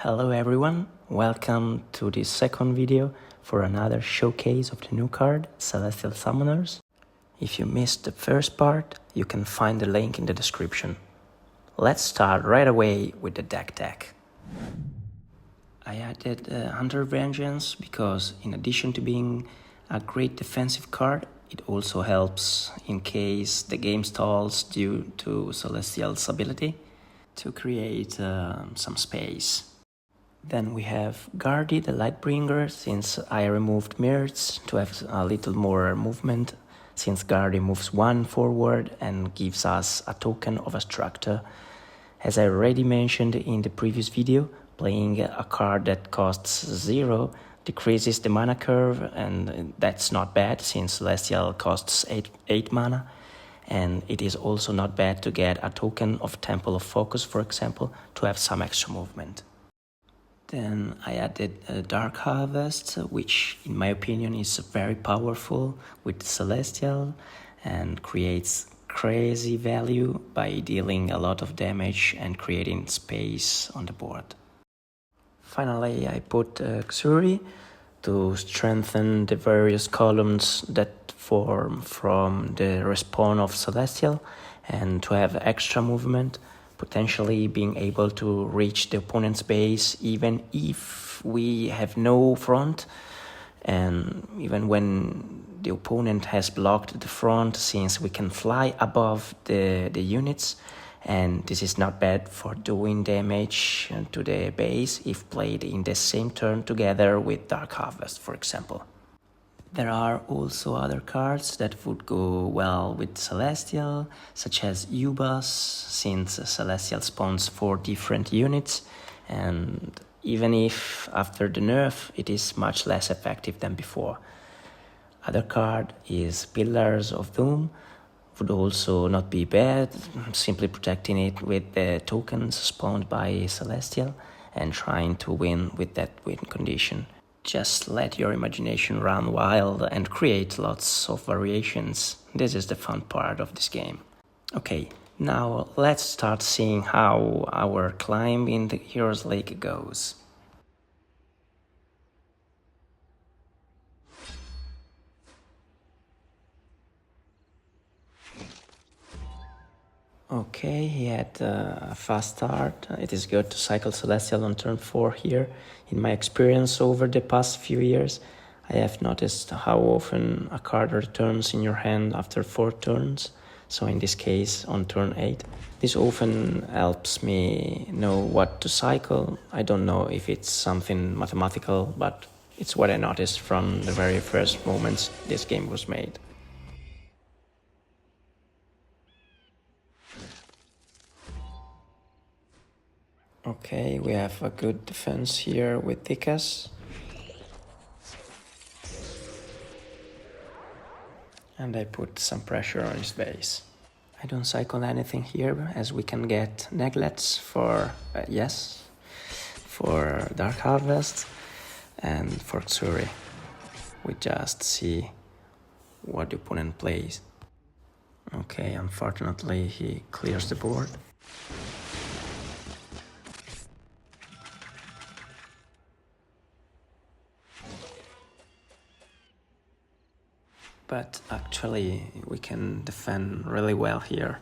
Hello everyone, welcome to this second video for another showcase of the new card, Celestial Summoners. If you missed the first part, you can find the link in the description. Let's start right away with the deck tech. I added Hunter Vengeance because in addition to being a great defensive card, it also helps in case the game stalls due to Celestial's ability to create some space. Then we have Guardy, the Lightbringer, since I removed Mirrors to have a little more movement, since Guardy moves 1 forward and gives us a token of a structure. As I already mentioned in the previous video, playing a card that costs 0 decreases the mana curve, and that's not bad since Celestial costs 8 mana. And it is also not bad to get a token of Temple of Focus, for example, to have some extra movement. Then I added Dark Harvest, which in my opinion is very powerful with Celestial and creates crazy value by dealing a lot of damage and creating space on the board. Finally, I put Xuri to strengthen the various columns that form from the respawn of Celestial and to have extra movement, potentially being able to reach the opponent's base even if we have no front, and even when the opponent has blocked the front, since we can fly above the units, and this is not bad for doing damage to the base if played in the same turn together with Dark Harvest, for example. There are also other cards that would go well with Celestial, such as Ubas, since Celestial spawns 4 different units, and even if after the nerf it is much less effective than before. Other card is Pillars of Doom, would also not be bad, simply protecting it with the tokens spawned by Celestial and trying to win with that win condition. Just let your imagination run wild and create lots of variations. This is the fun part of this game. Okay, now let's start seeing how our climb in the Heroes Lake goes. Okay, he had a fast start. It is good to cycle Celestial on turn 4 here. In my experience over the past few years, I have noticed how often a card returns in your hand after 4 turns. So in this case, on turn 8. This often helps me know what to cycle. I don't know if it's something mathematical, but it's what I noticed from the very first moments this game was made. Okay, we have a good defense here with TECK. And I put some pressure on his base. I don't cycle anything here, as we can get Neglets for, for Dark Harvest and for Xuri. We just see what the opponent plays. Okay, unfortunately he clears the board. But actually we can defend really well here.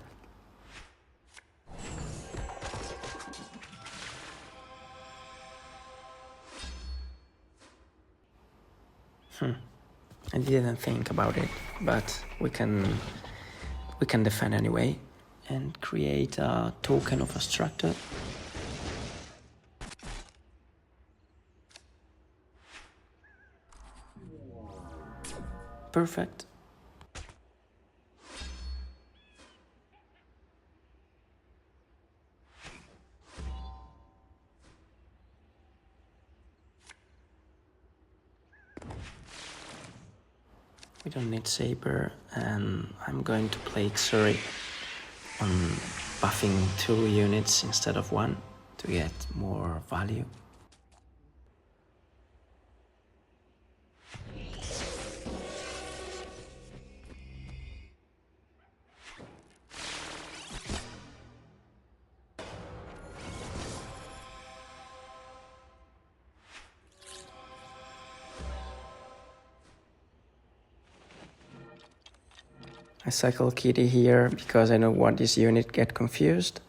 I didn't think about it, but we can defend anyway and create a token of a structure. Perfect. We don't need Saber, and I'm going to play Xuri on buffing 2 units instead of 1 to get more value. I cycle Kitty here because I don't want this unit get confused.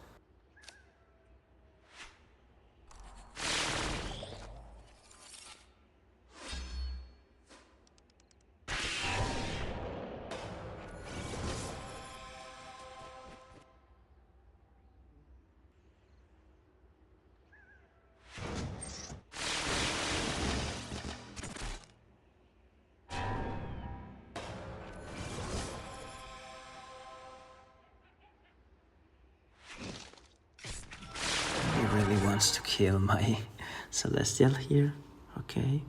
He really wants to kill my Celestial here. Okay.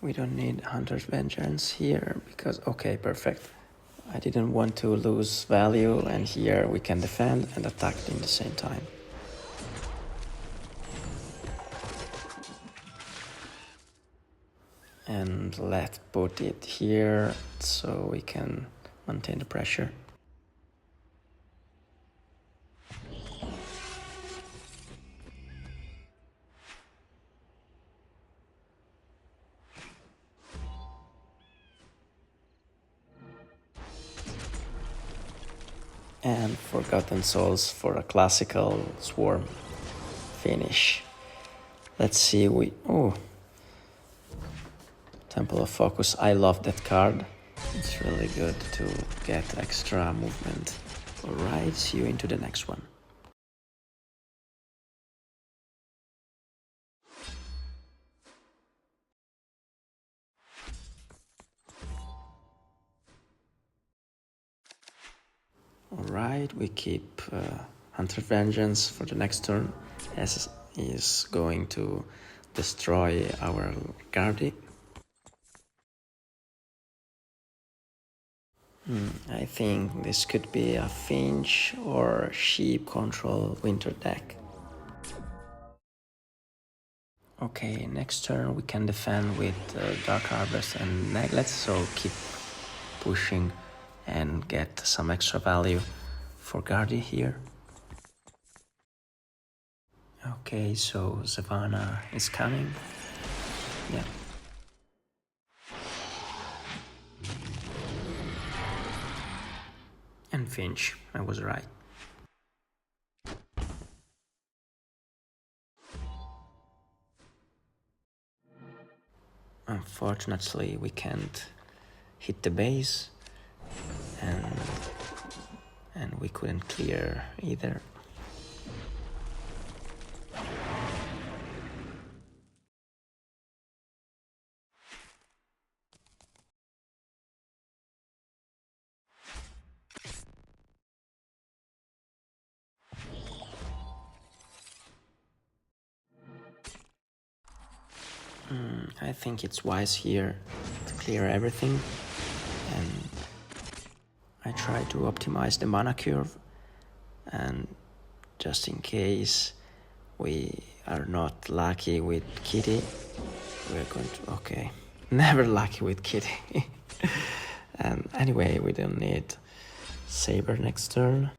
We don't need Hunter's Vengeance here because, okay, perfect. I didn't want to lose value, and here we can defend and attack in the same time. And let's put it here so we can maintain the pressure. And Forgotten Souls for a classical swarm finish. Let's see, oh, Temple of Focus. I love that card. It's really good to get extra movement. Alright, see you into the next one. Alright, we keep Hunter Vengeance for the next turn, as is going to destroy our Guardi. I think this could be a Finch or Sheep control winter deck. Okay, next turn we can defend with Dark Harvest and Neglect, so keep pushing and get some extra value for Guardi here. Okay, so Savannah is coming. Yeah. And Finch, I was right. Unfortunately, we can't hit the base, and we couldn't clear either. I think it's wise here to clear everything, and I try to optimize the mana curve, and just in case we are not lucky with Kitty, we're going to, okay, never lucky with Kitty. And anyway, we don't need Saber next turn.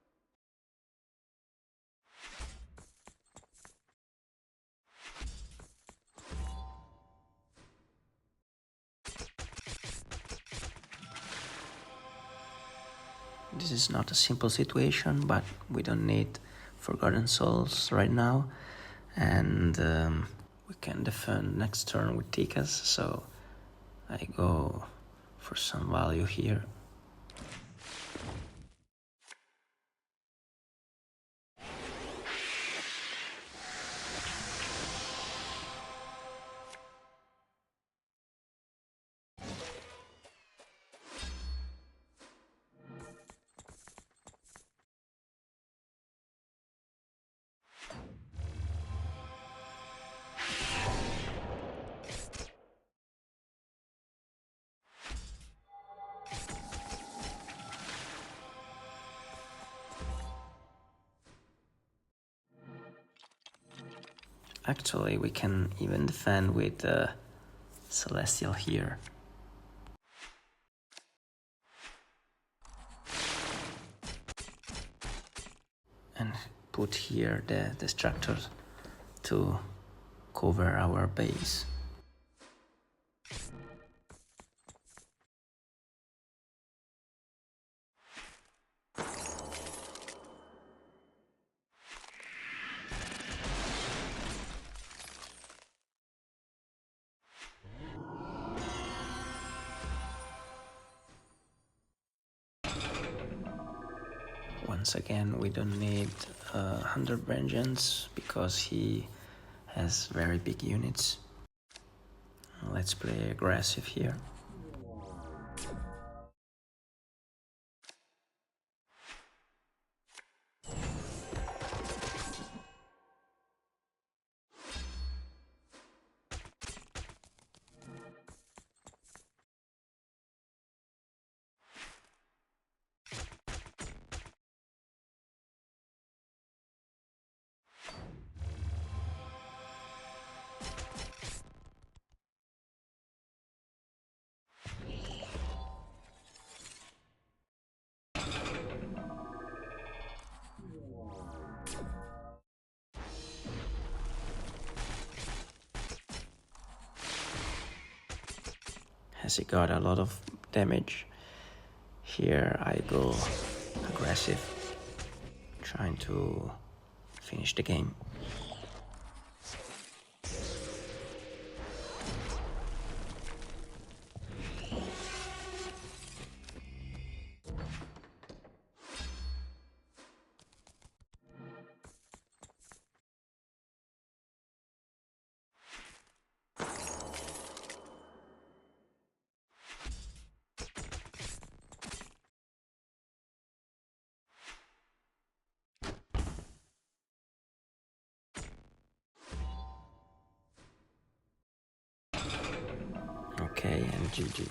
This is not a simple situation, but we don't need Forgotten Souls right now, and we can defend next turn with TECK, so I go for some value here. Actually, we can even defend with Celestial here. And put here the Destructors to cover our base. once again we don't need 100 vengeance because he has very big units. Let's play aggressive here. Has he got a lot of damage? Here I go aggressive, trying to finish the game. Okay, and GG.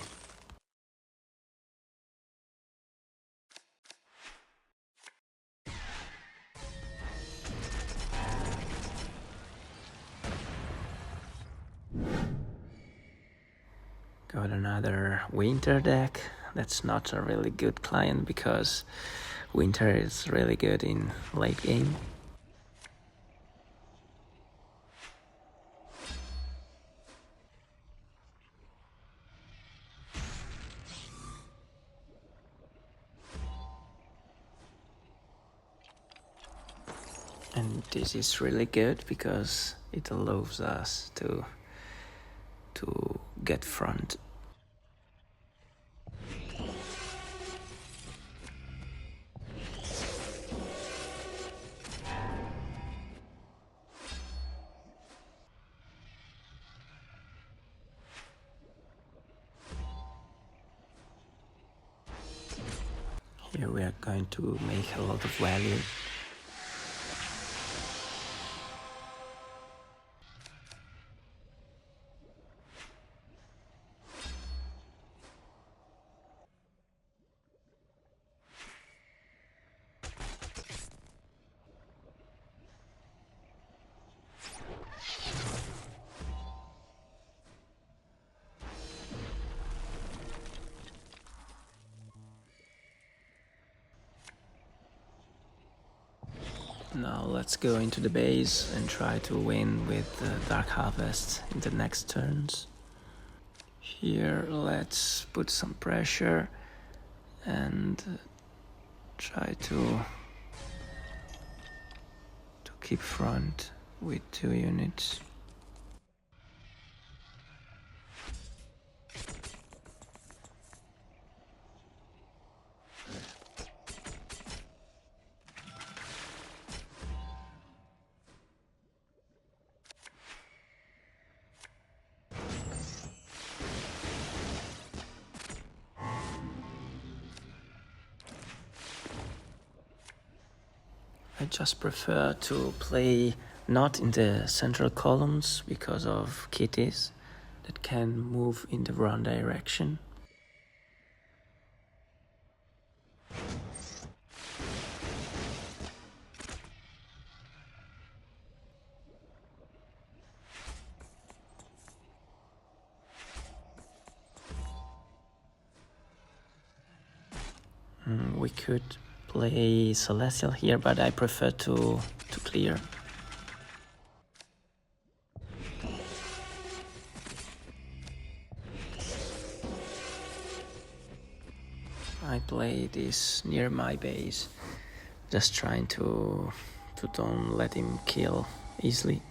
Got another winter deck. That's not a really good client because winter is really good in late game. And this is really good because it allows us to get front. Here we are going to make a lot of value. Now let's go into the base and try to win with Dark Harvest in the next turns. Here let's put some pressure and try to keep front with 2 units. I just prefer to play not in the central columns because of kitties that can move in the wrong direction. We could play Celestial here, but I prefer to clear. I play this near my base, just trying to don't let him kill easily.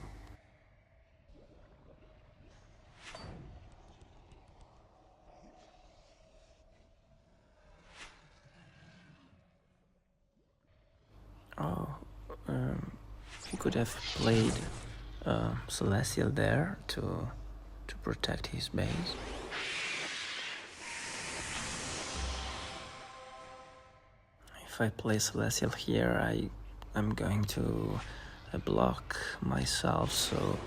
Oh, he could have played Celestial there to protect his base. If I play Celestial here, I'm going to block myself, so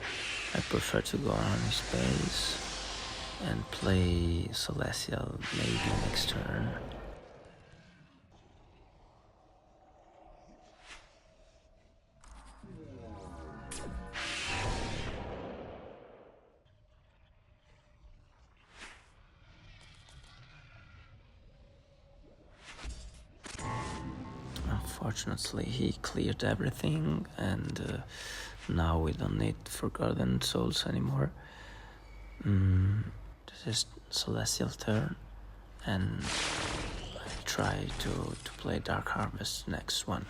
I prefer to go on his base and play Celestial maybe next turn. Unfortunately, he cleared everything, and now we don't need Forgotten Souls anymore. This is Celestial turn, and I try to play Dark Harvest next one.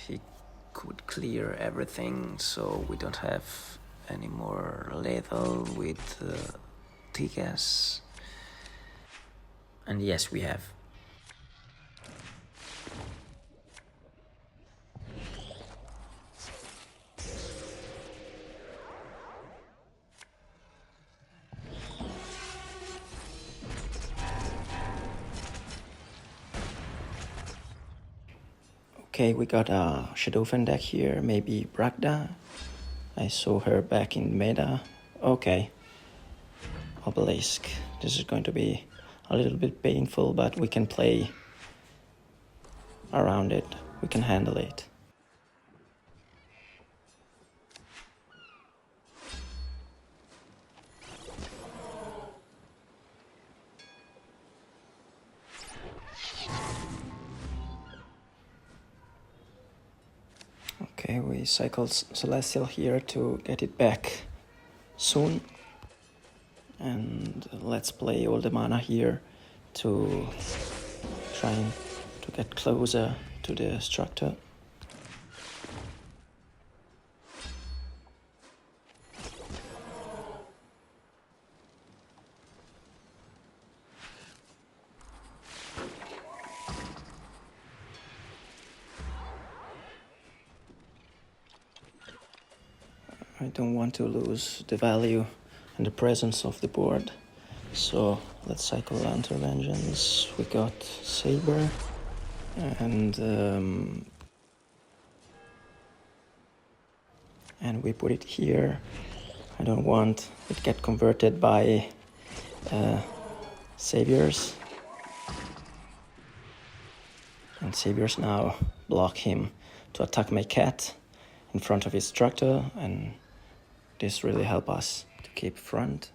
He could clear everything, so we don't have any more lethal with TECK. And yes, we have. Okay, we got a Shadowfen deck here, maybe Bragda. I saw her back in meta. Okay, Obelisk. This is going to be a little bit painful, but we can play around it. We can handle it. Okay, we cycle Celestial here to get it back soon. And let's play all the mana here to try to get closer to the structure. I don't want to lose the value and the presence of the board, so let's cycle Lantern Vengeance. We got Saber, and we put it here. I don't want it to get converted by Saviors, and Saviors now block him to attack my cat in front of his structure, and this really help us to keep front.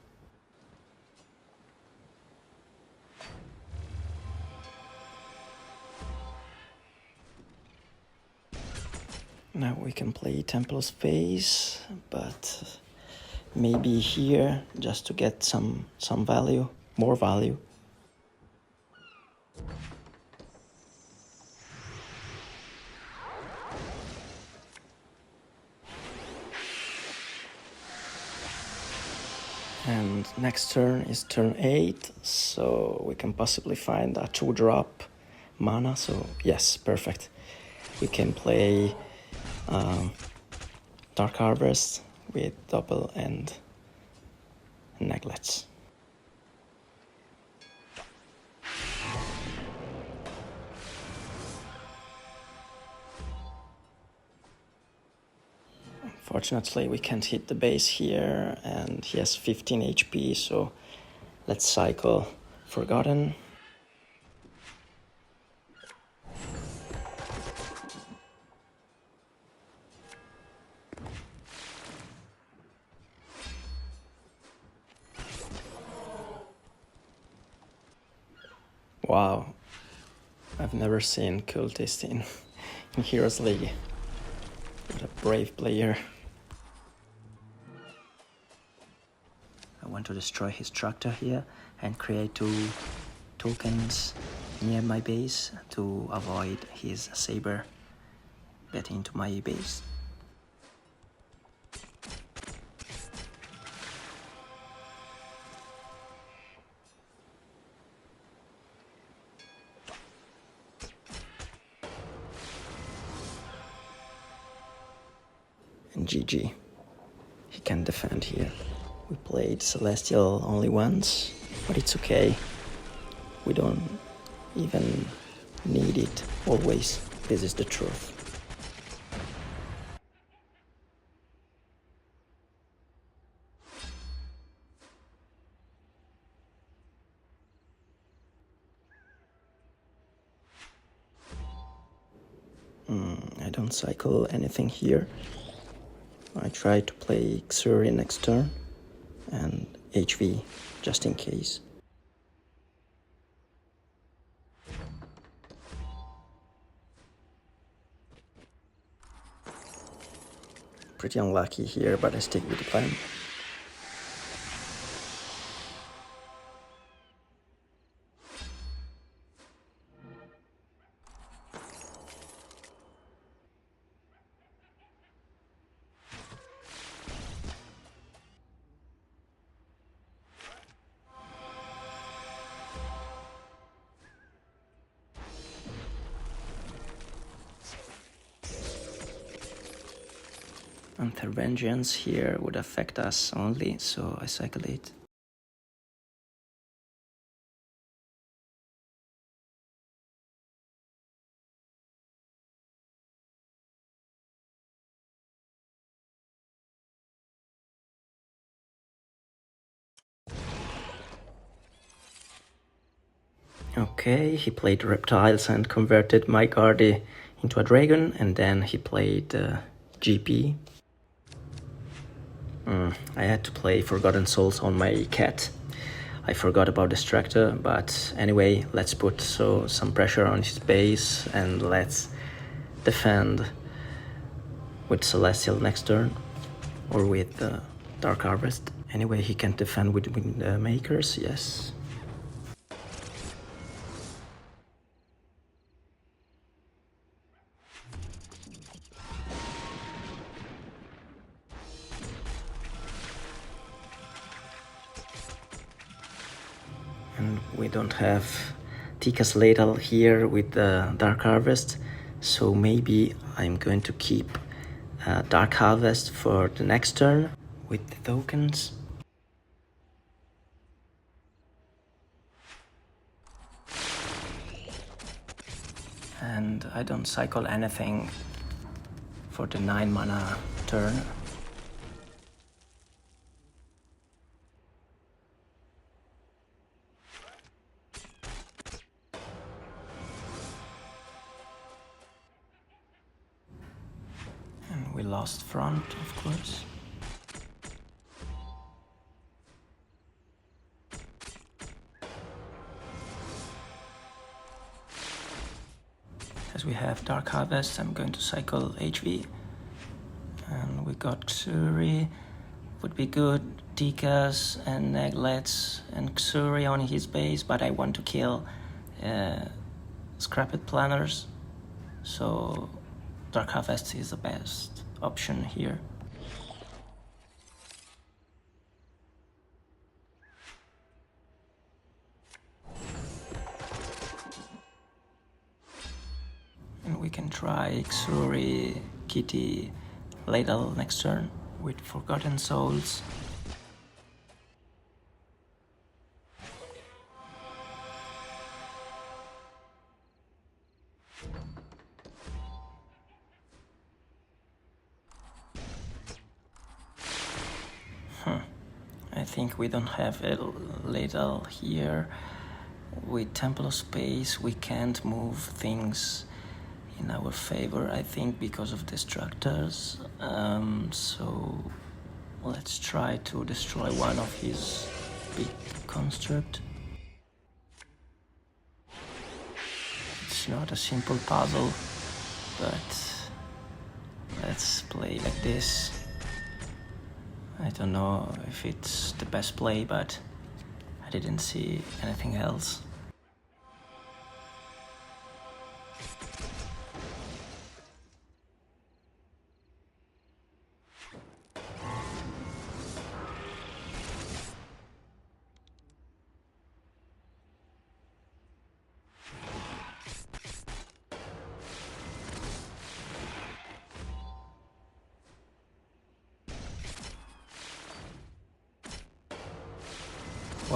Now we can play Temple's Phase, but maybe here just to get some value, more value. And next turn is turn 8, so we can possibly find a 2-drop mana, so yes, perfect. We can play Dark Harvest with double and Neglets. Unfortunately, we can't hit the base here, and he has 15 HP, so let's cycle Forgotten. Wow, I've never seen Cultist in Heroes League. What a brave player. I want to destroy his structure here and create 2 tokens near my base to avoid his saber getting into my base. And GG. He can defend here. We played Celestial only once, but it's okay. We don't even need it always. This is the truth. I don't cycle anything here. I try to play Xuri next turn and HV just in case. Pretty unlucky here, but I stick with the plan. Interventions here would affect us only, so I cycle it. Okay, he played reptiles and converted my Guardi into a dragon, and then he played GP. I had to play Forgotten Souls on my cat. I forgot about Distractor, but anyway, let's put some pressure on his base and let's defend with Celestial next turn, or with Dark Harvest. Anyway, he can defend with Wind Makers, yes. And we don't have TECK Ladle here with the Dark Harvest, so maybe I'm going to keep Dark Harvest for the next turn with the tokens. And I don't cycle anything for the 9 mana turn. And we lost front, of course. As we have Dark Harvest, I'm going to cycle HV. And we got Xuri, would be good, Tikas and Neglets and Xuri on his base, but I want to kill Scrapped Planners, so Dark Harvest is the best option here. And we can try Xuri, Kitty, Ladle next turn with Forgotten Souls. I think we don't have a Ladle here. With Temple of Space we can't move things in our favor, I think, because of Destructors. So let's try to destroy one of his big construct. It's not a simple puzzle, but let's play like this. I don't know if it's the best play, but I didn't see anything else.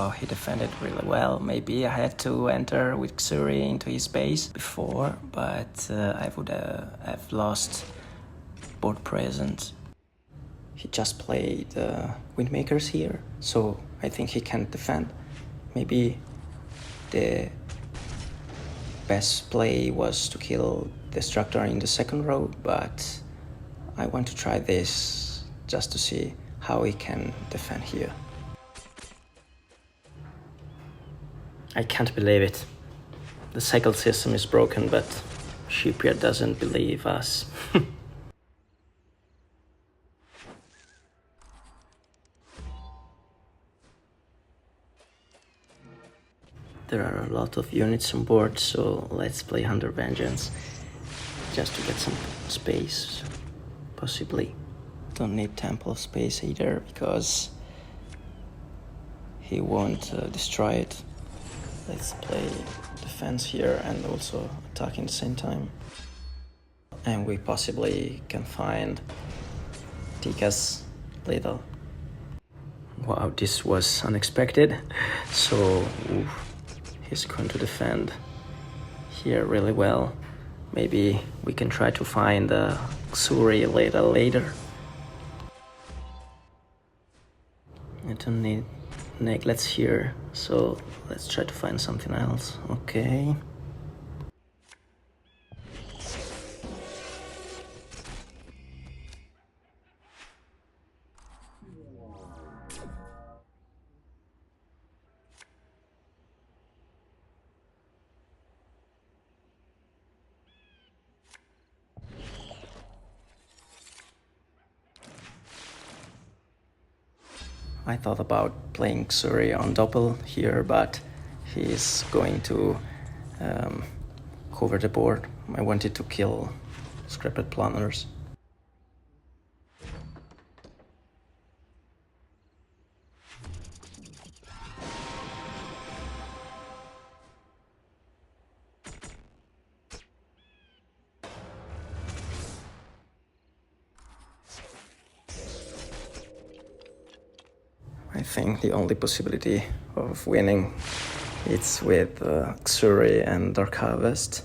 Wow, he defended really well. Maybe I had to enter with Xuri into his base before, but I would have lost board presence. He just played Windmakers here, so I think he can't defend. Maybe the best play was to kill Destructor in the second row, but I want to try this just to see how he can defend here. I can't believe it. The cycle system is broken, but Shipyard doesn't believe us. There are a lot of units on board, so let's play Hunter Vengeance, just to get some space, possibly. Don't need Temple of Space either, because he won't destroy it. Let's play defense here and also attack in the same time. And we possibly can find TECK's lethal. Wow, this was unexpected. So he's going to defend here really well. Maybe we can try to find Xuri lethal later. I don't need necklace here, so let's try to find something else. Okay. I thought about playing Xuri on double here, but he's going to cover the board. I wanted to kill Scrapped Planners. I think the only possibility of winning is with Xuri and Dark Harvest.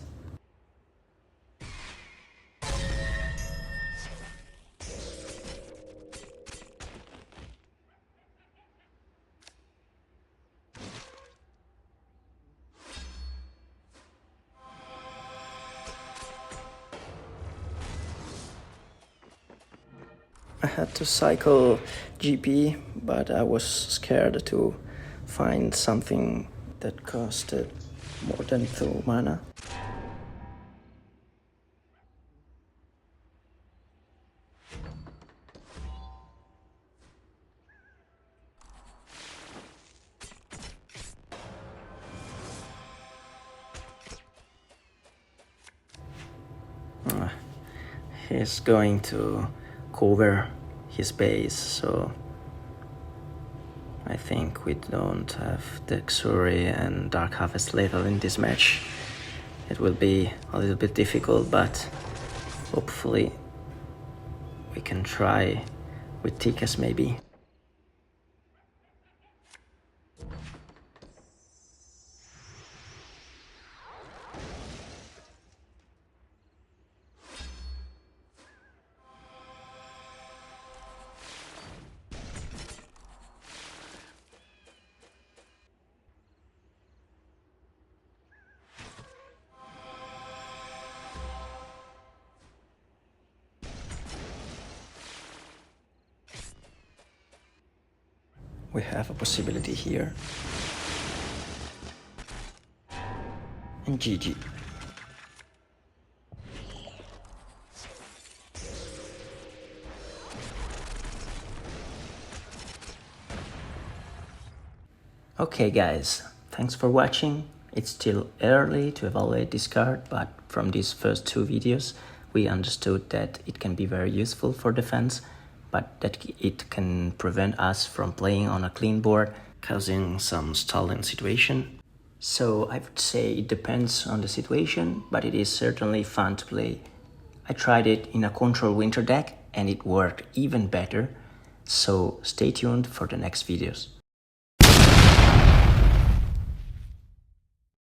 I had to cycle GP, but I was scared to find something that costed more than 2 mana. He's going to cover his base, so I think we don't have the Xuri and Dark Harvest lethal in this match. It will be a little bit difficult, but hopefully we can try with TECK maybe. We have a possibility here. And GG. Okay guys, thanks for watching. It's still early to evaluate this card, but from these first 2 videos we understood that it can be very useful for defense, but that it can prevent us from playing on a clean board, causing some stalling situation. So I would say it depends on the situation, but it is certainly fun to play. I tried it in a control winter deck and it worked even better, so stay tuned for the next videos.